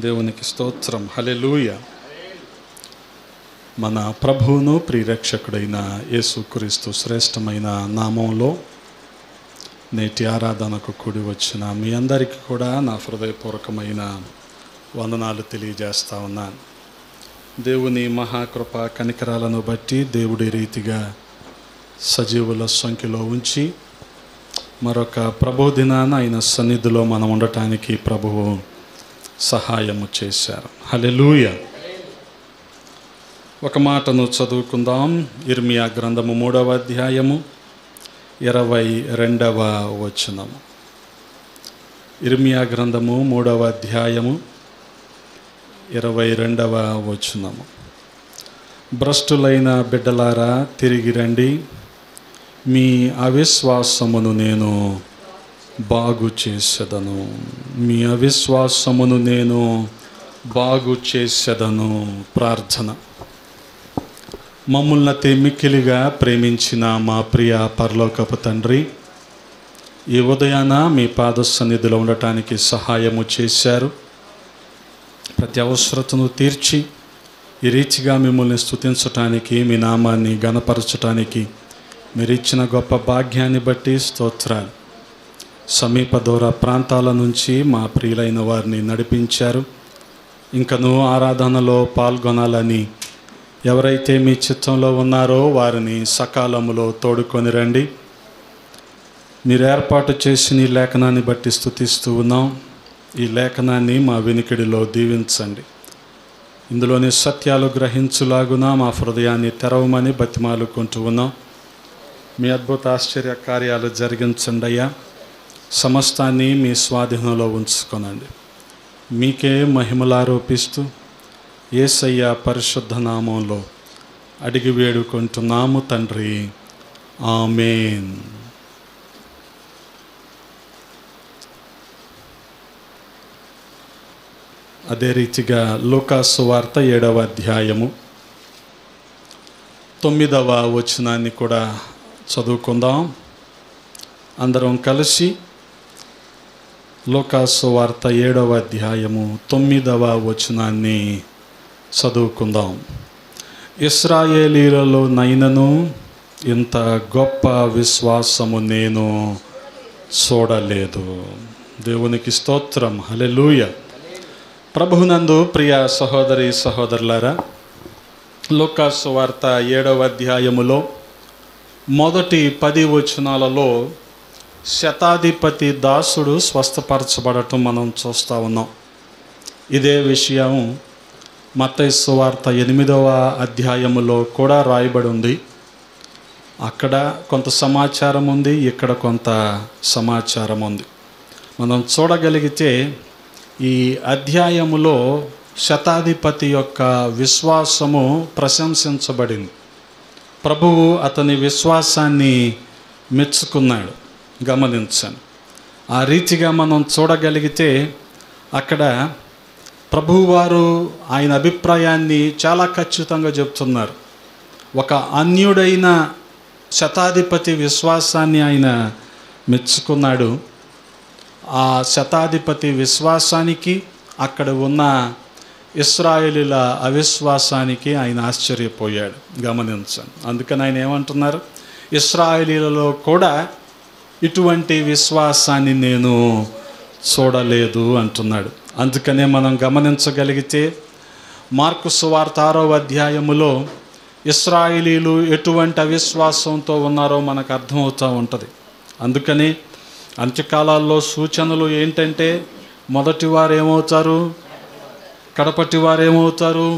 దేవునికి స్తోత్రం. హల్లెలూయా. మన ప్రభువును ప్రియరక్షకుడైన యేసుక్రీస్తు శ్రేష్టమైన నామంలో నేటి ఆరాధనకు కూడి వచ్చిన మీ అందరికీ కూడా నా హృదయపూర్వకమైన వందనాలు తెలియజేస్తా ఉన్నాను. దేవుని మహాకృప కనికరాలను బట్టి దేవుడి రీతిగా సజీవుల సంఖ్యలో ఉంచి మరొక ప్రభు దినాన ఆయన సన్నిధిలో మనం ఉండటానికి ప్రభువు సహాయము చేశారు. హల్లెలూయా. ఒక మాటను చదువుకుందాం. ఇర్మియా గ్రంథము 3వ అధ్యాయము 22వ వచనము. ఇర్మియా గ్రంథము 3వ అధ్యాయము 22వ వచనము. భ్రష్టులైన బిడ్డలారా తిరిగి రండి, మీ అవిశ్వాసమును నేను బాగు చేసేదను. మీ అవిశ్వాసమును నేను బాగు చేసేదను. ప్రార్థన. మమ్ముల్ని మిక్కిలిగా ప్రేమించిన మా ప్రియ పరలోకపు తండ్రి, ఈ ఉదయాన మీ పాద సన్నిధిలో ఉండటానికి సహాయము చేశారు. ప్రతి అవసరతను తీర్చి ఈ రీతిగా మిమ్మల్ని స్తుతించటానికి, మీ నామాన్ని ఘనపరచటానికి మీరు ఇచ్చిన గొప్ప భాగ్యాన్ని బట్టి స్తోత్రాలు. సమీప దూర ప్రాంతాల నుంచి మా ప్రియులైన వారిని నడిపించారు. ఇంకనూ ఆరాధనలో పాల్గొనాలని ఎవరైతే మీ చిత్తంలో ఉన్నారో వారిని సకాలములో తోడుకొని రండి. మీరు ఏర్పాటు చేసిన ఈ లేఖనాన్ని బట్టి స్తుతిస్తూ ఉన్నాం. ఈ లేఖనాన్ని మా వినికిడిలో దీవించండి. ఇందులోని సత్యాలు గ్రహించులాగున మా హృదయాన్ని తెరవమని బతిమాలుకుంటూ ఉన్నాం. మీ అద్భుత ఆశ్చర్య కార్యాలు జరిగించండి అయ్యా. సమస్తాన్ని మీ స్వాధీనంలో ఉంచుకొనండి. మీకే మహిమలారోపిస్తూ యేసయ్య పరిశుద్ధ నామంలో అడిగి వేడుకుంటున్నాము తండ్రి. ఆమేన్. అదే రీతిగా లూకాసు సువార్త 7వ అధ్యాయము 9వ వచనాన్ని కూడా చదువుకుందాం. అందరం కలిసి లూకాసు సువార్త 7వ అధ్యాయము 9వ వచనాన్ని చదువుకుందాం. ఇశ్రాయేలీయులలో నైనను ఇంత గొప్ప విశ్వాసము నేను చూడలేదు. దేవునికి స్తోత్రం. హల్లెలూయా. ప్రభునందు ప్రియ సహోదరి సహోదరులారా, లూకాసు సువార్త 7వ అధ్యాయములో మొదటి 10 వచనాలలో శతాధిపతి దాసుడు స్వస్థపరచబడటం మనం చూస్తూ ఉన్నాం. ఇదే విషయం మత్తయి సువార్త 8వ అధ్యాయములో కూడా రాయబడి ఉంది. అక్కడ కొంత సమాచారం ఉంది, ఇక్కడ కొంత సమాచారం ఉంది. మనం చూడగలిగితే ఈ అధ్యాయములో శతాధిపతి యొక్క విశ్వాసము ప్రశంసించబడింది. ప్రభువు అతని విశ్వాసాన్ని మెచ్చుకున్నాడు. గమనించండి. ఆ రీతిగా మనం చూడగలిగితే అక్కడ ప్రభువారు ఆయన అభిప్రాయాన్ని చాలా ఖచ్చితంగా చెప్తున్నారు. ఒక అన్యుడైన శతాధిపతి విశ్వాసాన్ని ఆయన మెచ్చుకున్నాడు. ఆ శతాధిపతి విశ్వాసానికి అక్కడ ఉన్న ఇశ్రాయేలీల అవిశ్వాసానికి ఆయన ఆశ్చర్యపోయాడు. గమనించండి. అందుకని ఆయన ఏమంటున్నారు? ఇశ్రాయేలీలలో కూడా ఇటువంటి విశ్వాసాన్ని నేను చూడలేదు అంటున్నాడు. అందుకనే మనం గమనించగలిగితే మార్కు సువార్త 6వ అధ్యాయములో ఇశ్రాయేలీలు ఎటువంటి అవిశ్వాసంతో ఉన్నారో మనకు అర్థమవుతూ ఉంటుంది. అందుకని అంత్యకాలాల్లో సూచనలు ఏంటంటే మొదటి వారు ఏమవుతారు? కడపటి వారు ఏమవుతారు?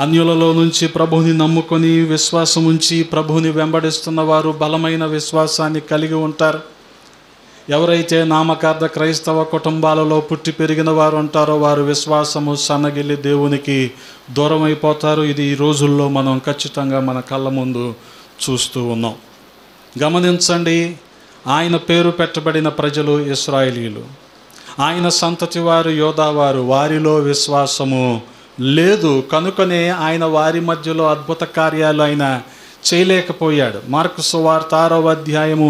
అన్యులలో నుంచి ప్రభువుని నమ్ముకొని విశ్వాసం ఉంచి ప్రభువుని వెంబడిస్తున్న వారు బలమైన విశ్వాసాన్ని కలిగి ఉంటారు. ఎవరైతే నామకార్థ క్రైస్తవ కుటుంబాలలో పుట్టి పెరిగిన వారు ఉంటారో వారు విశ్వాసము సన్నగిల్లి దేవునికి దూరం అయిపోతారు. ఇది ఈ రోజుల్లో మనం ఖచ్చితంగా మన కళ్ళ ముందు చూస్తూ ఉన్నాం. గమనించండి. ఆయన పేరు పెట్టబడిన ప్రజలు ఇశ్రాయేలీయులు. ఆయన సంతతి వారు యోధావారు. వారిలో విశ్వాసము లేదు. కనుకనే ఆయన వారి మధ్యలో అద్భుత కార్యాలు ఆయన చేయలేకపోయాడు. మార్కు సువార్త 6వ అధ్యాయము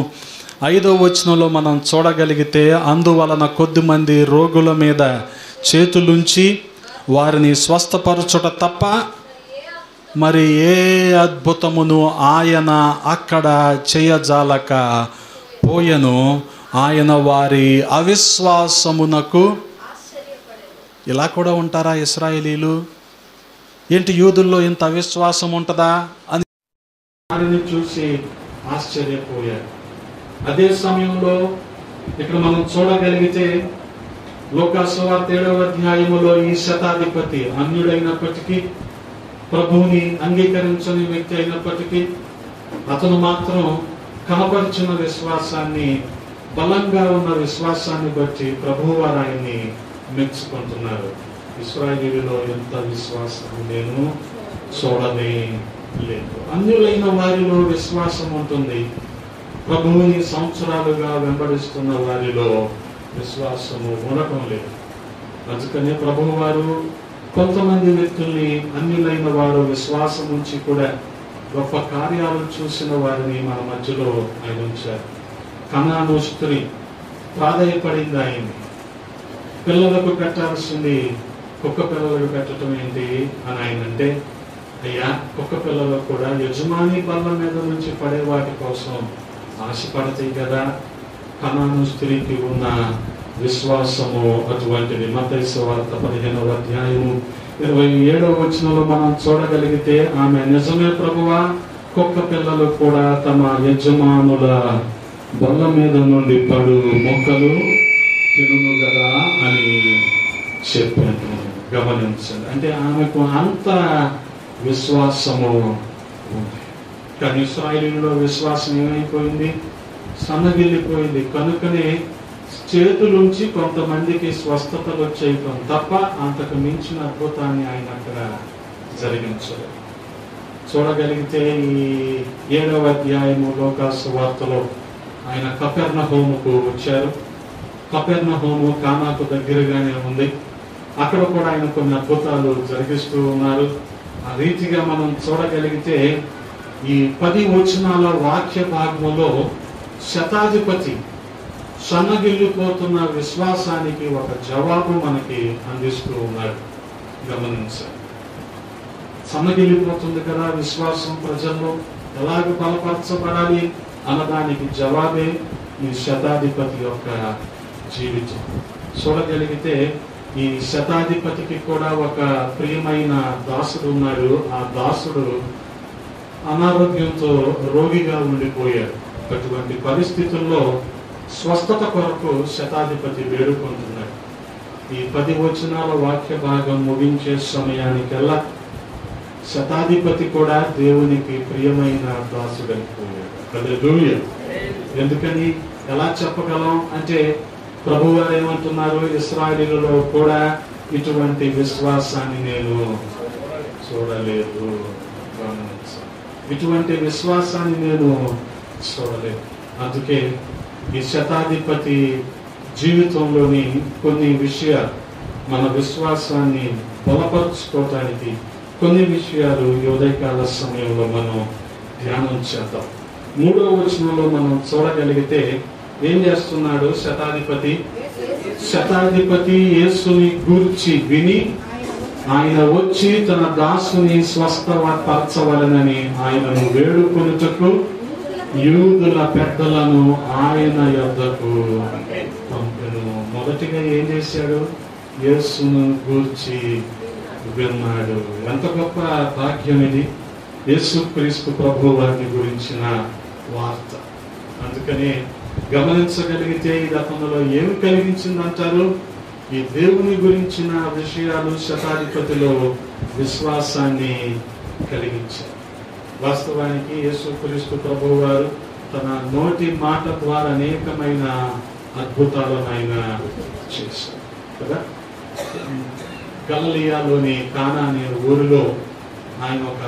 5వ వచనంలో మనం చూడగలిగితే అందువలన కొద్దిమంది రోగుల మీద చేతులుంచి వారిని స్వస్థపరచుట తప్ప మరి ఏ అద్భుతమును ఆయన అక్కడ చేయజాలక పోయెను. ఆయన వారి అవిశ్వాసమునకు. ఇలా కూడా ఉంటారా ఇశ్రాయేలీలు? ఏంటి యూదుల్లో ఇంత అవిశ్వాసం ఉంటుందా అని వారిని చూసి ఆశ్చర్యపోయారు. అదే సమయంలో ఇక్కడ మనం చూడగలిగితే లూకాసు వార్త 7వ అధ్యాయములో ఈ శతాధిపతి అన్యుడైనప్పటికీ, ప్రభువుని అంగీకరించని వ్యక్తి అయినప్పటికీ, అతను మాత్రం కనపరిచిన విశ్వాసాన్ని, బలంగా ఉన్న విశ్వాసాన్ని బట్టి ప్రభువు వారు ఆయన్ని మెచ్చుకుంటున్నారు. ఇశ్రాయేలులో ఎంత విశ్వాసం నేను చూడనే లేదు. అన్యులైన వారిలో విశ్వాసం ఉంటుంది, ప్రభువుని సంవత్సరాలుగా వెంబడిస్తున్న వారిలో విశ్వాసము ఉండటం లేదు. అందుకనే ప్రభువు వారు కొంతమంది వ్యక్తుల్ని, అన్యులైన వారు విశ్వాసం ఉంచి కూడా గొప్ప కార్యాలు చూసిన వారిని మన మధ్యలో ఆయన ఉంచారు. కనాను స్త్రీ ప్రాధేయపడింది ఆయన్ని. పిల్లలకు పెట్టాల్సింది కుక్క పిల్లలకు పెట్టడం ఏంటి అని ఆయన అంటే, అయ్యా కుక్క పిల్లలకు కూడా యజమాని బల్ల మీద నుంచి పడే వాటి కోసం ఆశపడతాయి కదా. కనాను స్త్రీకి ఉన్న విశ్వాసము అటువంటిది. మత్తయి సువార్త 15వ అధ్యాయము 27వ వచనంలో మనం చూడగలిగితే, ఆమె నిజమే ప్రభువా, కుక్క పిల్లలు కూడా తమ యజమానుల బల్ల మీద నుండి పడు మొక్కలు తినును కదా అని చెప్పాను. గమనించండి, అంటే ఆమెకు అంత విశ్వాసము ఉంది. కానీ ఇశ్రాయేలులో విశ్వాసం ఏమైపోయింది? సన్నగిల్లిపోయింది. కనుకనే చేతులుంచి కొంతమందికి స్వస్థతలు చేయటం తప్ప అంతకు మించిన అద్భుతాన్ని ఆయన అక్కడ జరిగించలేదు. చూడగలిగితే ఈ 7వ అధ్యాయము లూకాసు వార్తలో ఆయన కపెర్నహూముకు వచ్చారు. కపెర్నహూము కానాకు దగ్గరగానే ఉంది. అక్కడ కూడా ఆయన కొన్ని అద్భుతాలు జరిగిస్తూ ఉన్నారు. ఆ రీతిగా మనం చూడగలిగితే ఈ 10 వచనాల వాక్య భాగములో శతాధిపతి సన్నగిల్లిపోతున్న విశ్వాసానికి ఒక జవాబు మనకి అందిస్తూ ఉన్నాడు. గమనించాలి, సన్నగిల్లిపోతుంది కదా విశ్వాసం ప్రజల్లో, ఎలాగ బలపరచబడాలి అన్నదానికి జవాబే ఈ శతాధిపతి యొక్క జీవితం. చూడగలిగితే ఈ శతాధిపతికి కూడా ఒక ప్రియమైన దాసుడు ఉన్నాడు. ఆ దాసుడు అనారోగ్యంతో రోగిగా ఉండిపోయాడు. అటువంటి పరిస్థితుల్లో స్వస్థత కొరకు శతాధిపతి వేడుకుంటున్నాడు. ఈ 10 వచనాల వాక్య భాగం ముగించే సమయానికల్లా శతాధిపతి కూడా దేవునికి ప్రియమైన దాసుడైపోయాడు. హల్లెలూయా. ఎందుకని ఎలా చెప్పగలం అంటే, ప్రభువారు ఏమంటున్నారు, ఇశ్రాయేలులో కూడా ఇటువంటి విశ్వాసాన్ని నేను చూడలేదు. ఇటువంటి విశ్వాసాన్ని నేను చూడలేదు. అందుకే ఈ శతాధిపతి జీవితంలోని కొన్ని విషయాలు, మన విశ్వాసాన్ని బలపరుచుకోవటానికి కొన్ని విషయాలు ఈ ఉదయకాల సమయంలో మనం ధ్యానం చేద్దాం. 3వ వచనంలో మనం చూడగలిగితే ఏం చేస్తున్నాడు శతాధిపతి? శతాధిపతి యేసుని గూర్చి విని ఆయన వచ్చి తన దాసుని స్వస్థపరచవలెనని ఆయనను వేడుకొనుటకు యూదుల పెద్దలను ఆయన యొద్దకు పంపెను. మొదటిగా ఏం చేశాడు? యేసును గూర్చి విన్నాడు. ఎంత గొప్ప భాగ్యం ఇది! యేసుక్రీస్తు ప్రభు వారిని గురించిన వార్త. అందుకనే గమనించగలిగితే ఇది అతనిలో ఏమి కలిగించిందంటారు? ఈ దేవుని గురించిన విషయాలు శతాధిపతిలో విశ్వాసాన్ని కలిగించారు. వాస్తవానికి యేసుక్రీస్తు ప్రభువు వారు తన నోటి మాట ద్వారా అనేకమైన అద్భుతాలను ఆయన చేశారు కదా. గలిలయలోని కానా అనే ఊరిలో ఆయన ఒక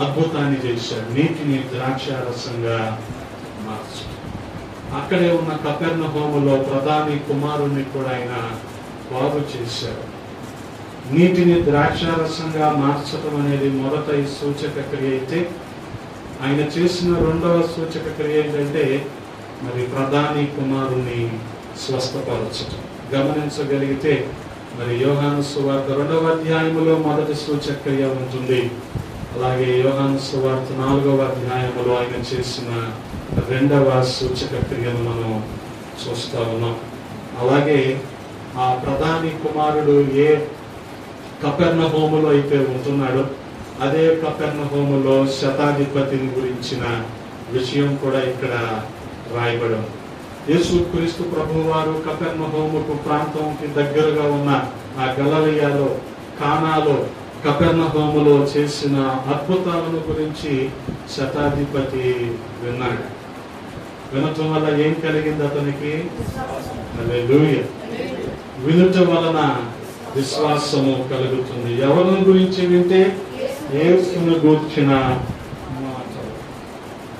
అద్భుతాన్ని చేశాడు. నీటిని ద్రాక్షారసంగా మార్చాడు. అక్కడే ఉన్న కపెర్నహూములో ప్రధాని కుమారుణ్ణి కూడా ఆయన బాగు చేశాడు. నీటిని ద్రాక్షారసంగా మార్చడం అనేది మొదట ఈ సూచక క్రియ అయితే, ఆయన చేసిన రెండవ సూచక క్రియ ఏంటంటే మరి ప్రధాని కుమారుని స్వస్థపరచడం. గమనించగలిగితే మరి యోహాను సువార్త 2వ అధ్యాయములో మొదటి సూచక్రియ ఉంటుంది. అలాగే యోహాను సువార్త 4వ అధ్యాయములో ఆయన చేసిన 2వ సూచక క్రియను మనం చూస్తా ఉన్నాం. అలాగే ఆ ప్రధాని కుమారుడు ఏ కపెర్నహూములో అయితే ఉంటున్నాడో అదే కపెర్నహూములో శతాధిపతిని గురించిన విషయం కూడా ఇక్కడ రాయబడి. యేసుక్రీస్తు ప్రభువారు కపెర్నహూముకు ప్రాంతంకి దగ్గరగా ఉన్న ఆ గలిలయలో కానాలో కపెర్నహూములో చేసిన అద్భుతాలను గురించి శతాధిపతి విన్నాడు. వినటం వల్ల ఏం కలిగింది అతనికి? హల్లెలూయా. వినుట వలన విశ్వాసము కలుగుతుంది. ఎవరిని గురించి వింటే? యేసుని గూర్చిన మాటలు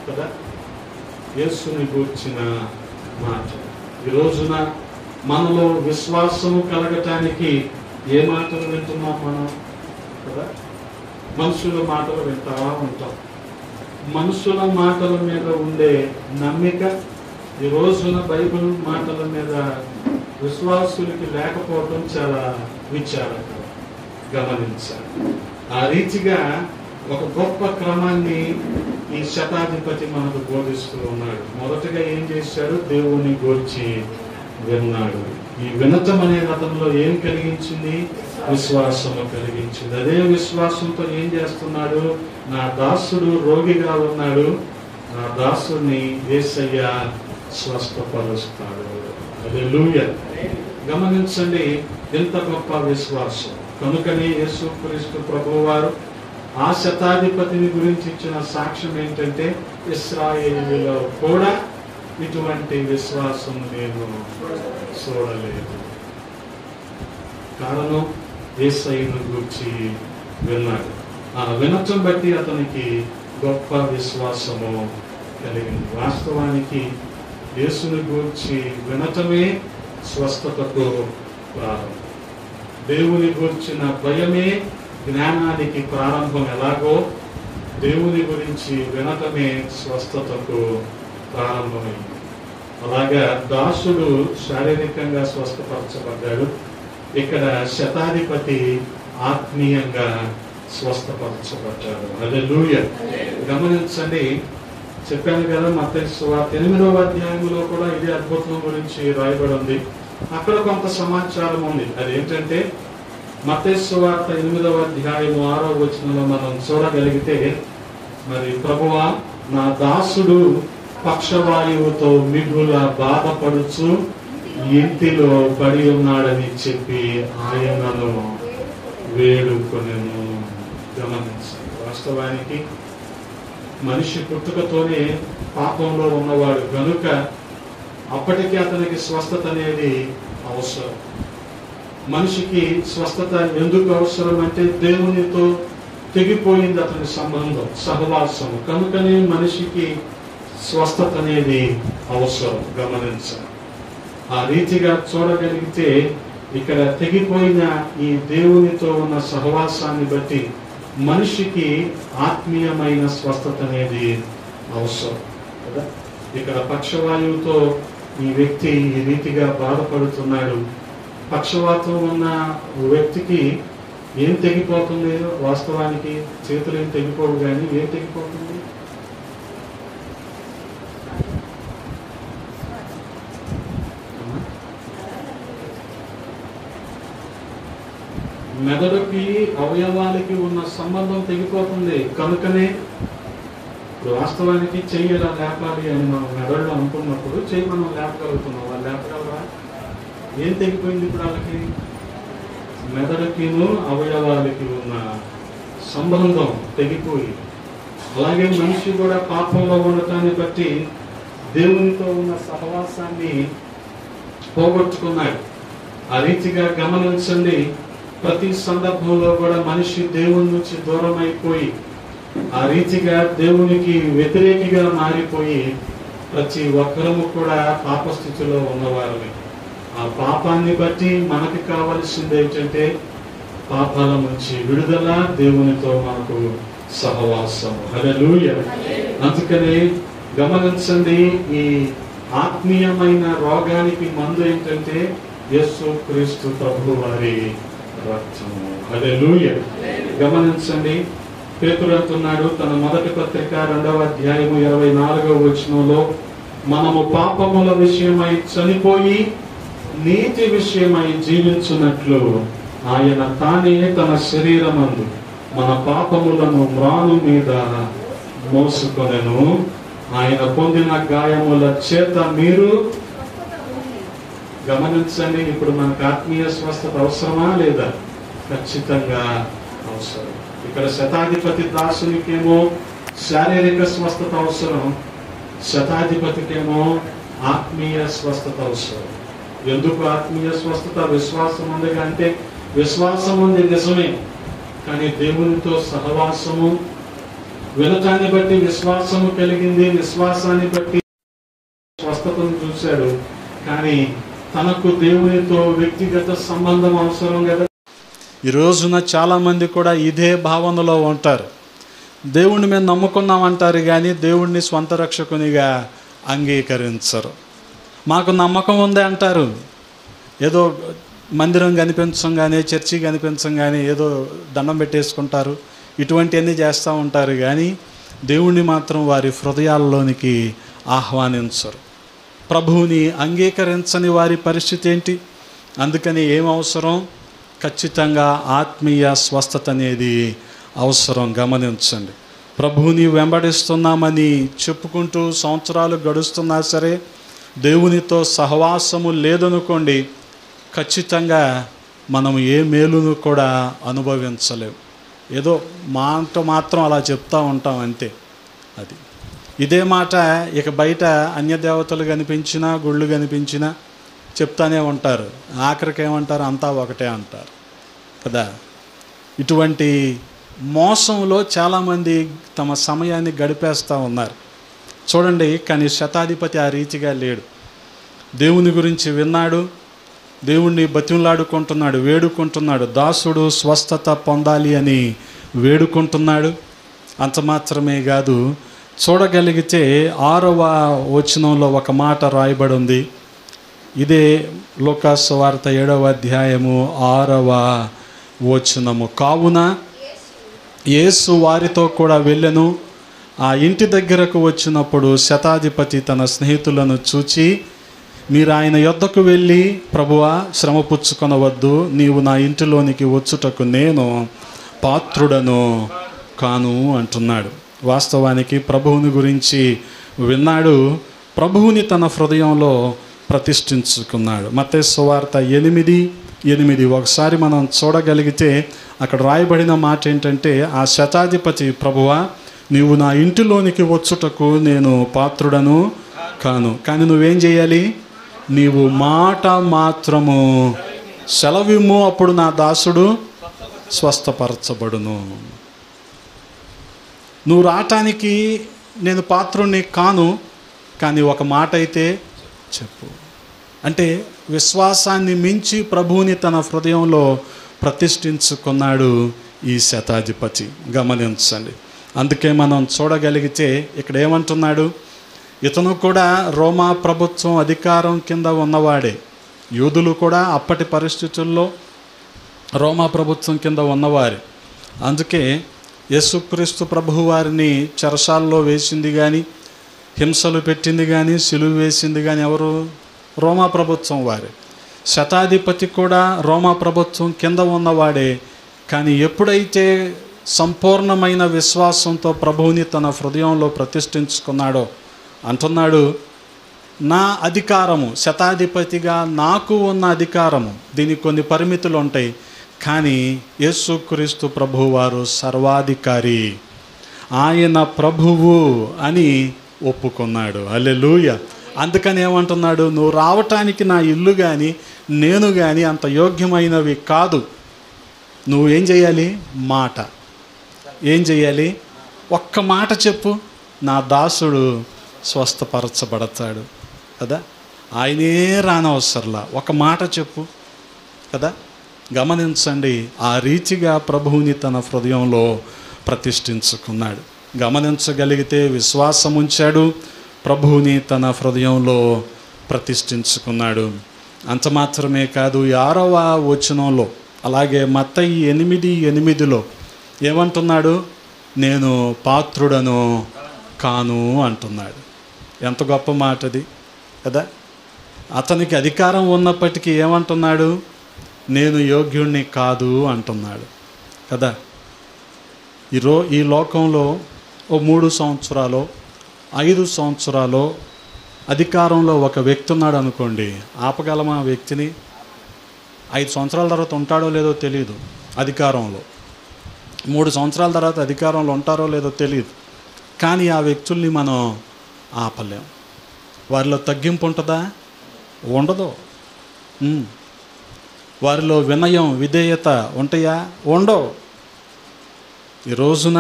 కదా, యేసుని గూర్చిన మాటలు. ఈ రోజున మనలో విశ్వాసము కలగటానికి ఏ మాటలు వింటున్నాం మనం కదా? మనుషుల మాటలు వింటా ఉంటాం. మనుషుల మాటల మీద ఉండే నమ్మిక ఈ రోజున బైబిల్ మాటల మీద విశ్వాసులకి లేకపోవడం చాలా విచారకరం. గమనించాలి. ఆ రీతిగా ఒక గొప్ప క్రమాన్ని ఈ శతాధిపతి మనకు బోధిస్తూ ఉన్నాడు. మొదటగా ఏం చేశాడు? దేవుని గూర్చి విన్నాడు. ఈ వినతం అనే రథంలో ఏం కలిగించింది? విశ్వాసము కలిగించింది. అదే విశ్వాసంతో ఏం చేస్తున్నాడు? నా దాసుడు రోగిగా ఉన్నాడు, నా దాసుని యేసయ్య స్వస్థపరుస్తాడు. హల్లెలూయా. గమనించండి, ఎంత గొప్ప విశ్వాసం. కనుకనే యేసుక్రీస్తు ప్రభువారు ఆ శతాధిపతిని గురించి ఇచ్చిన సాక్ష్యం ఏంటంటే, ఇశ్రాయేలులో కూడా ఇటువంటి విశ్వాసం నేను చూడలేదు. కారణం యేసయ్యను గూర్చి విన్నాడు. ఆ వినటం బట్టి అతనికి గొప్ప విశ్వాసము కలిగింది. వాస్తవానికి యేసుని గూర్చి వినటమే స్వస్థతకు ప్రారంభం. దేవుని గూర్చిన భయమే జ్ఞానానికి ప్రారంభం. ఎలాగో దేవుని గురించి వినటమే స్వస్థతకు ప్రారంభమైంది. అలాగా దాసుడు శారీరకంగా స్వస్థపరచబడ్డాడు. ఇక్కడ శతాధిపతి ఆత్మీయంగా స్వస్థపరచబడ్డాడు. హల్లెలూయా. గమనించండి, చెప్పాను కదా, మత్తయి సువార్త 8వ అధ్యాయంలో కూడా ఇదే అద్భుతం గురించి రాయబడి ఉంది. అక్కడ కొంత సమాచారం ఉంది. అదేంటంటే మత్తయి సువార్త 8వ అధ్యాయము 6వ వచనంలో మనం చూడగలిగితే, మరి ప్రభువా, నా దాసుడు పక్షవాయువుతో మిగుల బాధపడుచు ఇంటిలో పడి ఉన్నాడని చెప్పి ఆయనను వేడుకొనెను. గమనించండి, వాస్తవానికి మనిషి పుట్టుకతోనే పాపంలో ఉన్నవాడు కనుక అప్పటికే అతనికి స్వస్థత అనేది అవసరం. మనిషికి స్వస్థత ఎందుకు అవసరం అంటే దేవునితో తెగిపోయింది అతని సంబంధం, సహవాసం. కనుకనే మనిషికి స్వస్థత అనేది అవసరం. గమనించాలి. ఆ రీతిగా చూడగలిగితే ఇక్కడ తెగిపోయిన ఈ దేవునితో ఉన్న సహవాసాన్ని బట్టి మనిషికి ఆత్మీయమైన స్వస్థత అనేది అవసరం కదా. ఇక్కడ పక్షవాయువుతో ఈ వ్యక్తి ఈ రీతిగా బాధపడుతున్నాడు. పక్షవాతం ఉన్న వ్యక్తికి ఏం తెగిపోతుంది? వాస్తవానికి చేతులు ఏం తెగిపోవు, కానీ ఏం తెగిపోతుంది? మెదడుకి అవయవాలకి ఉన్న సంబంధం తెగిపోతుంది. కనుకనే ఇప్పుడు వాస్తవానికి చెయ్యి ఎలా లేపాలి అని మనం మెదడులో అనుకున్నప్పుడు చెయ్యి మనం లేపగలుగుతున్నాం. వాళ్ళు లేపగలరా? ఏం తెగిపోయింది ఇప్పుడు వాళ్ళకి? మెదడుకిను అవయవాలకి ఉన్న సంబంధం తెగిపోయి. అలాగే మనిషి కూడా పాపంలో ఉండటాన్ని బట్టి దేవునితో ఉన్న సహవాసాన్ని పోగొట్టుకున్నాడు. ఆ రీతిగా గమనించండి, ప్రతి సందర్భంలో కూడా మనిషి దేవుని నుంచి దూరం అయిపోయి ఆ రీతిగా దేవునికి వ్యతిరేకిగా మారిపోయి ప్రతి ఒక్కరము కూడా పాపస్థితిలో ఉన్నవారమే. ఆ పాపాన్ని బట్టి మనకి కావలసింది ఏంటంటే పాపాల నుంచి విడుదల, దేవునితో మనకు సహవాసం. హల్లెలూయా. అందుకనే గమనించండి, ఈ ఆత్మీయమైన రోగానికి మందు ఏంటంటే యేసు క్రీస్తు ప్రభు వారి రక్తము. హల్లెలూయా. గమనించండి, పేతురు అంటున్నాడు తన మొదటి పత్రిక 2వ అధ్యాయము 24వ వచనంలో, మనము పాపముల విషయమై చనిపోయి నీతి విషయమై జీవించున్నట్లు ఆయన తానే తన శరీరమందు మన పాపములను మ్రాను మీద మోసుకొనెను. ఆయన పొందిన గాయముల చేత మీరు. గమనించండి, ఇప్పుడు మనకు ఆత్మీయ స్వస్థత అవసరమా లేదా? ఖచ్చితంగా అవసరం. ఇక్కడ శతాధిపతి దాసునికేమో శారీరక స్వస్థత అవసరం, శతాధిపతికేమో ఆత్మీయ స్వస్థత అవసరం. ఎందుకు ఆత్మీయ స్వస్థత? విశ్వాసం ఉంది అంటే విశ్వాసం ఉంది నిజమే, కానీ దేవునితో సహవాసము, వినటాన్ని బట్టి విశ్వాసము కలిగింది, విశ్వాసాన్ని బట్టి స్వస్థతను చూశాడు. కానీ తనకు దేవునితో వ్యక్తిగత సంబంధం అవసరం కదా. ఈ రోజున చాలా మంది కూడా ఇదే భావనలో ఉంటారు. దేవుణ్ణి మేము నమ్ముకున్నామంటారు కానీ దేవుణ్ణి స్వంత రక్షకునిగా అంగీకరించరు. మాకు నమ్మకం ఉంది అంటారు, ఏదో మందిరం కనిపించంగానే, చర్చి కనిపించంగానే ఏదో దండం పెట్టేసుకుంటారు, ఇటువంటివన్నీ చేస్తూ ఉంటారు. కానీ దేవుణ్ణి మాత్రం వారి హృదయాల్లోనికి ఆహ్వానించరు. ప్రభువుని అంగీకరించని వారి పరిస్థితి ఏంటి? అందుకని ఏం అవసరం? ఖచ్చితంగా ఆత్మీయ స్వస్థత అనేది అవసరం. గమనించండి, ప్రభువుని వెంబడిస్తున్నామని చెప్పుకుంటూ సంవత్సరాలు గడుస్తున్నా సరే దేవునితో సహవాసము లేదనుకోండి, ఖచ్చితంగా మనం ఏ మేలును కూడా అనుభవించలేము. ఏదో మాట మాత్రం అలా చెప్తూ ఉంటాం అంతే. అది ఇదే మాట ఇక బయట అన్య దేవతలు కనిపించినా, గుళ్ళు కనిపించినా చెప్తానే ఉంటారు. ఆఖరికి ఏమంటారు? అంతా ఒకటే అంటారు కదా. ఇటువంటి మోసంలో చాలామంది తమ సమయాన్ని గడిపేస్తూ ఉన్నారు చూడండి. కానీ శతాధిపతి ఆ రీతిగా లేడు. దేవుని గురించి విన్నాడు, దేవుణ్ణి బతిమలాడుకుంటున్నాడు, వేడుకుంటున్నాడు. దాసుడు స్వస్థత పొందాలి అని వేడుకుంటున్నాడు. అంత మాత్రమే కాదు, చూడగలిగితే 6వ వచనంలో ఒక మాట రాయబడి ఉంది. ఇదే లూకాసు సువార్త 7వ అధ్యాయము 6వ వచనము. కావున యేసు వారితో కూడా వెళ్ళెను. ఆ ఇంటి దగ్గరకు వచ్చినప్పుడు శతాధిపతి తన స్నేహితులను చూచి, మీరు ఆయన యొద్దకు వెళ్ళి, ప్రభువా శ్రమ పుచ్చుకొనవద్దు, నీవు నా ఇంటిలోనికి వచ్చుటకు నేను పాత్రుడను కాను అంటున్నాడు. వాస్తవానికి ప్రభువుని గురించి విన్నాడు, ప్రభువుని తన హృదయంలో ప్రతిష్ఠించుకున్నాడు. మత్తయి సువార్త 8:8 ఒకసారి మనం చూడగలిగితే అక్కడ రాయబడిన మాట ఏంటంటే, ఆ శతాధిపతి, ప్రభువా నీవు నా ఇంటిలోనికి వచ్చుటకు నేను పాత్రుడను కాను, కానీ నువ్వేం చేయాలి? నీవు మాట మాత్రము సెలవిమ్ము, అప్పుడు నా దాసుడు స్వస్థపరచబడును. నువ్వు రావటానికి నేను పాత్రుని కాను, కానీ ఒక మాట అయితే చెప్పు. అంటే విశ్వాసాన్ని మించి ప్రభువుని తన హృదయంలో ప్రతిష్ఠించుకున్నాడు ఈ శతాధిపతి. గమనించండి, అందుకే మనం చూడగలిగితే ఇక్కడ ఏమంటున్నాడు? ఇతను కూడా రోమా ప్రభుత్వం అధికారం కింద ఉన్నవాడే. యూదులు కూడా అప్పటి పరిస్థితుల్లో రోమా ప్రభుత్వం కింద ఉన్నవారు. అందుకే యేసుక్రీస్తు ప్రభువు వారిని చెరసాల్లో వేసింది కానీ, హింసలు పెట్టింది కానీ, సిలువ వేసింది కానీ ఎవరు? రోమా ప్రభుత్వం వారే. శతాధిపతి కూడా రోమా ప్రభుత్వం కింద ఉన్నవాడే. కానీ ఎప్పుడైతే సంపూర్ణమైన విశ్వాసంతో ప్రభువుని తన హృదయంలో ప్రతిష్ఠించుకున్నాడో, అంటున్నాడు, నా అధికారము, శతాధిపతిగా నాకు ఉన్న అధికారము, దీనికి కొన్ని పరిమితులు ఉంటాయి, కానీ యేసుక్రీస్తు ప్రభువు వారు సర్వాధికారి, ఆయన ప్రభువు అని ఒప్పుకున్నాడు. హల్లెలూయా. అందుకని ఏమంటున్నాడు? నువ్వు రావటానికి నా ఇల్లు కానీ నేను కానీ అంత యోగ్యమైనవి కాదు. నువ్వు ఏం చేయాలి? మాట. ఏం చేయాలి? ఒక్క మాట చెప్పు, నా దాసుడు స్వస్థపరచబడతాడు కదా. ఆయనే రానవసరంలా, ఒక మాట చెప్పు కదా. గమనించండి, ఆ రీతిగా ప్రభువుని తన హృదయంలో ప్రతిష్ఠించుకున్నాడు. గమనించగలిగితే విశ్వాసం ఉంచాడు, ప్రభువుని తన హృదయంలో ప్రతిష్ఠించుకున్నాడు. అంత మాత్రమే కాదు 6వ వచనంలో, అలాగే మత్తయి 8:8లో ఏమంటున్నాడు? నేను పాత్రుడను కాను అంటున్నాడు. ఎంత గొప్ప మాట అది కదా. అతనికి అధికారం ఉన్నప్పటికీ ఏమంటున్నాడు? నేను యోగ్యుణ్ణి కాదు అంటున్నాడు కదా. ఈ లోకంలో ఓ 3 సంవత్సరాలు 5 సంవత్సరాలు అధికారంలో ఒక వ్యక్తి ఉన్నాడు అనుకోండి, ఆపగలమా ఆ వ్యక్తిని? 5 సంవత్సరాల తర్వాత ఉంటాడో లేదో తెలియదు అధికారంలో, 3 సంవత్సరాల తర్వాత అధికారంలో ఉంటారో లేదో తెలియదు. కానీ ఆ వ్యక్తుల్ని మనం ఆపలేం. వారిలో తగ్గింపు ఉంటుందా? ఉండదు. వారిలో వినయం విధేయత ఉంటాయా? ఉండవు. ఈ రోజున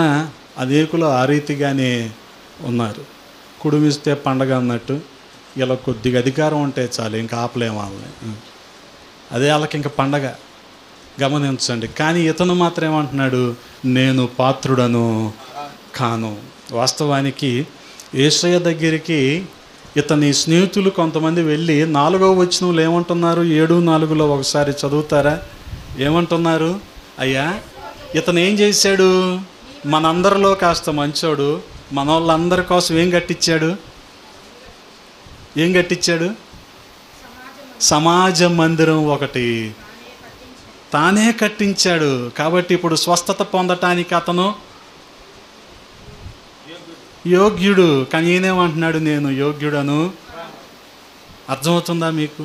అనేకులు ఆ రీతిగానే ఉన్నారు. కుడుమిస్తే పండగ అన్నట్టు ఇలా కొద్దిగా అధికారం ఉంటే చాలు, ఇంకా ఆపలేం వాళ్ళని. అదే వాళ్ళకి ఇంకా పండగ. గమనించండి. కానీ ఇతను మాత్రం ఏమంటున్నాడు? నేను పాత్రుడను కాను. వాస్తవానికి యేసయ్య దగ్గరికి ఇతని స్నేహితులు కొంతమంది వెళ్ళి 4వ వచనంలో ఏమంటున్నారు? 7:4లో ఒకసారి చదువుతారా? ఏమంటున్నారు? అయ్యా, ఇతను ఏం చేశాడు? మనందరిలో కాస్త మంచోడు, మన వాళ్ళందరి కోసం ఏం కట్టించాడు? సమాజ మందిరం ఒకటి తానే కట్టించాడు. కాబట్టి ఇప్పుడు స్వస్థత పొందటానికి అతను యోగ్యుడు. కానీ ఈయనేమంటున్నాడు? నేను యోగ్యుడను. అర్థమవుతుందా మీకు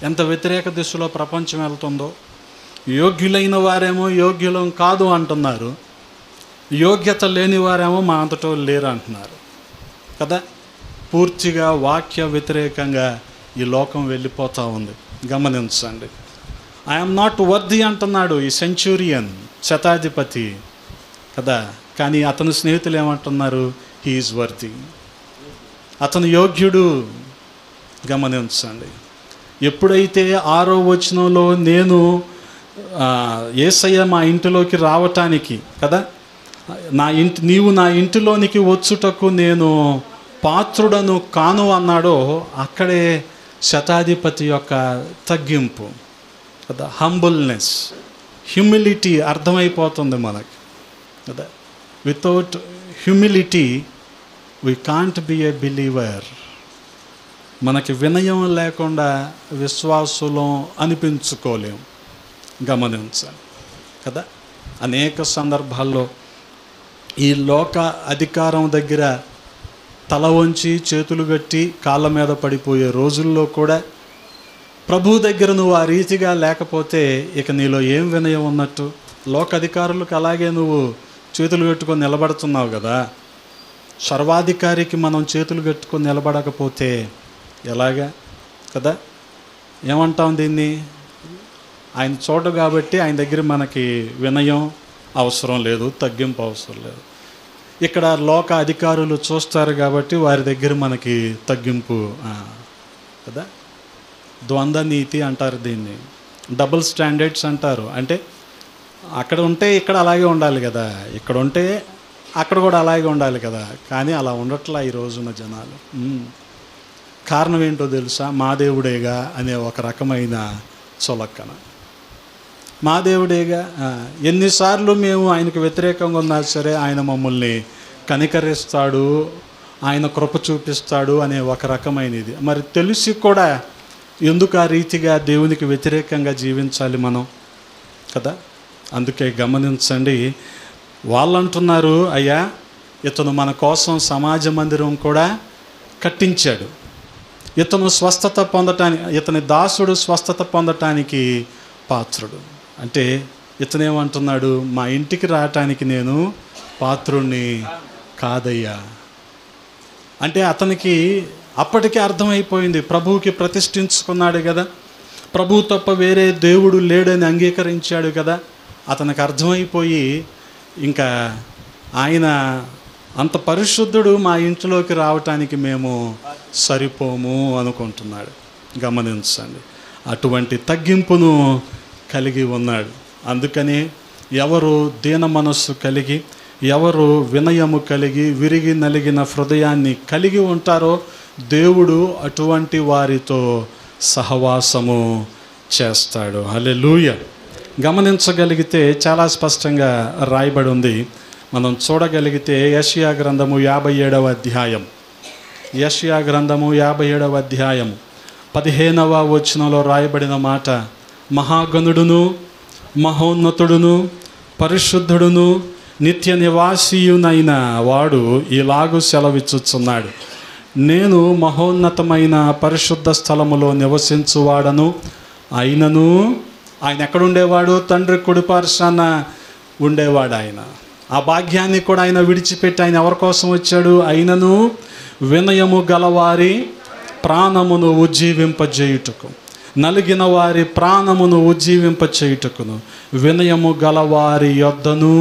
ఎంత వ్యతిరేక దిశలో ప్రపంచం వెళ్తుందో? యోగ్యులైన వారేమో యోగ్యులం కాదు అంటున్నారు, యోగ్యత లేని వారేమో మా అంతటో లేరు అంటున్నారు కదా. పూర్తిగా వాక్య వ్యతిరేకంగా ఈ లోకం వెళ్ళిపోతూ ఉంది. గమనించండి. ఐఎమ్ నాట్ వర్ది అంటున్నాడు ఈ సెంచురియన్, శతాధిపతి కదా. కానీ అతని స్నేహితులు ఏమంటున్నారు? హీఈస్ వర్ది, అతను యోగ్యుడు. గమనించండి. ఎప్పుడైతే 6వ వచనంలో నేను యేసయ్య మా ఇంటిలోకి రావటానికి కదా, నీవు నా ఇంటిలోనికి వచ్చుటకు నేను పాత్రుడను కాను అన్నాడో, అక్కడే శతాధిపతి యొక్క తగ్గింపు కదా, హంబుల్నెస్, హ్యూమిలిటీ అర్థమైపోతుంది మనకి కదా. Without humility we can't be a believer. మనకి వినయం లేకుండా విశ్వాసులం అనిపించుకోలేం. గమనించాలి కదా. అనేక సందర్భాల్లో ఈ లోక అధికారం దగ్గర తల వంచి చేతులు కట్టి కాళ్ళ మీద పడిపోయే రోజుల్లో కూడా ప్రభు దగ్గర నువ్వు ఆ రీతిగా లేకపోతే ఇక నీలో ఏం వినయం ఉన్నట్టు? లోక అధికారులకు అలాగే నువ్వు చేతులు కట్టుకొని నిలబడుతున్నావు కదా. సర్వాధికారికి మనం చేతులు కట్టుకొని నిలబడకపోతే ఎలాగా కదా. ఏమంటాం దీన్ని? ఆయన చోట కాబట్టి ఆయన దగ్గర మనకి వినయం అవసరం లేదు, తగ్గింపు అవసరం లేదు. ఇక్కడ లోక అధికారులు చూస్తారు కాబట్టి వారి దగ్గర మనకి తగ్గింపు కదా. ద్వంద్వ నీతి అంటారు దీన్ని, డబుల్ స్టాండర్డ్స్ అంటారు. అంటే అక్కడ ఉంటే ఇక్కడ అలాగే ఉండాలి కదా, ఇక్కడ ఉంటే అక్కడ కూడా అలాగే ఉండాలి కదా. కానీ అలా ఉండట్లా ఈ రోజున జనాలు. కారణం ఏంటో తెలుసా? మా దేవుడేగా అనే ఒక రకమైన చొలక్కన. మా దేవుడేగా. ఎన్నిసార్లు మేము ఆయనకు వ్యతిరేకంగా ఉన్నా సరే ఆయన మమ్మల్ని కనికరిస్తాడు, ఆయన కృప చూపిస్తాడు అనే ఒక రకమైనది. మరి తెలిసి కూడా ఎందుకు ఆ రీతిగా దేవునికి వ్యతిరేకంగా జీవించాలి మనం కదా. అందుకే గమనించండి. వాళ్ళు అంటున్నారు, అయ్యా ఇతను మన కోసం సమాజ మందిరం కూడా కట్టించాడు, ఇతను స్వస్థత పొందటానికి, ఇతని దాసుడు స్వస్థత పొందటానికి పాత్రుడు. అంటే ఇతనేమంటున్నాడు? మా ఇంటికి రావటానికి నేను పాత్రుణ్ణి కాదయ్యా. అంటే అతనికి అప్పటికే అర్థమైపోయింది, ప్రభువుకి ప్రతిష్ఠించుకున్నాడు కదా, ప్రభువు తప్ప వేరే దేవుడు లేడని అంగీకరించాడు కదా. అతనికి అర్థమైపోయి ఇంకా ఆయన అంత పరిశుద్ధుడు, మా ఇంట్లోకి రావటానికి మేము సరిపోము అనుకుంటున్నాడు. గమనించండి. అటువంటి తగ్గింపును కలిగి ఉన్నాడు. అందుకని ఎవరు దీన మనస్సు కలిగి, ఎవరు వినయము కలిగి, విరిగి నలిగిన హృదయాన్ని కలిగి ఉంటారో దేవుడు అటువంటి వారితో సహవాసము చేస్తాడు. హల్లెలూయా. గమనించగలిగితే చాలా స్పష్టంగా రాయబడి ఉంది. మనం చూడగలిగితే యెషయా గ్రంథము 57వ అధ్యాయం, యెషయా గ్రంథము 57వ అధ్యాయం 15వ వచనంలో రాయబడిన మాట, మహాగణుడును మహోన్నతుడును పరిశుద్ధుడును నిత్య నివాసియునైన వాడు ఇలాగు సెలవిచ్చుచున్నాడు, నేను మహోన్నతమైన పరిశుద్ధ స్థలములో నివసించువాడను అయినను. ఆయన ఎక్కడుండేవాడు? తండ్రి కుడిపార్శ్వాన ఉండేవాడు. ఆయన ఆ భాగ్యాన్ని కూడా ఆయన విడిచిపెట్టి ఆయన ఎవరి కోసం వచ్చాడు? అయినను వినయము గలవారి ప్రాణమును ఉజ్జీవింపజేయుటకు, నలిగిన వారి ప్రాణమును ఉజ్జీవింపచేయుటకును, వినయము గలవారి యొద్దను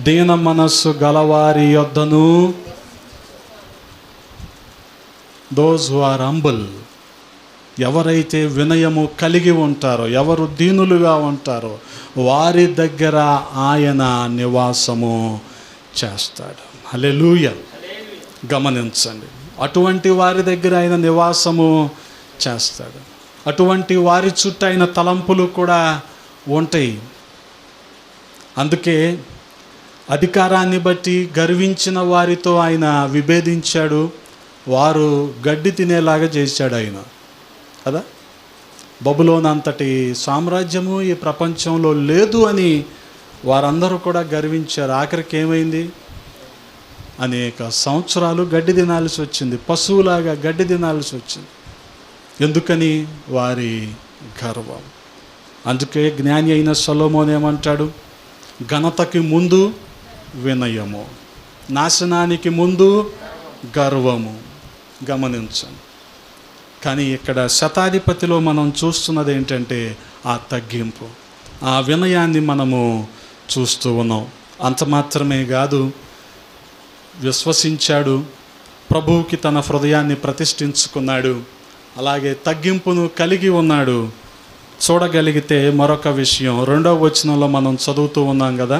దీన మనస్సు గలవారి యొద్దను, దోస్ హు ఆర్ హంబుల్, ఎవరైతే వినయము కలిగి ఉంటారో, ఎవరు దీనులుగా ఉంటారో వారి దగ్గర ఆయన నివాసము చేస్తాడు. హల్లెలూయా. గమనించండి, అటువంటి వారి దగ్గర ఆయన నివాసము చేస్తాడు. అటువంటి వారి చుట్టూ ఆయన తలంపులు కూడా ఉంటాయి. అందుకే అధికారాన్ని బట్టి గర్వించిన వారితో ఆయన విభేదించాడు. వారు గడ్డి తినేలాగా చేశాడు ఆయన కదా. బబులోను అంతటి సామ్రాజ్యము ఈ ప్రపంచంలో లేదు అని వారందరూ కూడా గర్వించారు. ఆఖరికి ఏమైంది? అనేక సంవత్సరాలు గడ్డి తినాల్సి వచ్చింది, పశువులాగా గడ్డి తినాల్సి వచ్చింది. ఎందుకని? వారి గర్వం. అందుకే జ్ఞాని అయిన సొలొమోను ఏమంటాడు? ఘనతకి ముందు వినయము, నాశనానికి ముందు గర్వము. గమనించండి. కానీ ఇక్కడ శతాధిపతిలో మనం చూస్తున్నది ఏంటంటే ఆ తగ్గింపు, ఆ వినయాన్ని మనము చూస్తూ ఉన్నాం. అంత మాత్రమే కాదు, విశ్వసించాడు, ప్రభువుకి తన హృదయాన్ని ప్రతిష్ఠించుకున్నాడు, అలాగే తగ్గింపును కలిగి ఉన్నాడు. చూడగలిగితే మరొక విషయం 2వ వచనంలో మనం చదువుతూ ఉన్నాం కదా.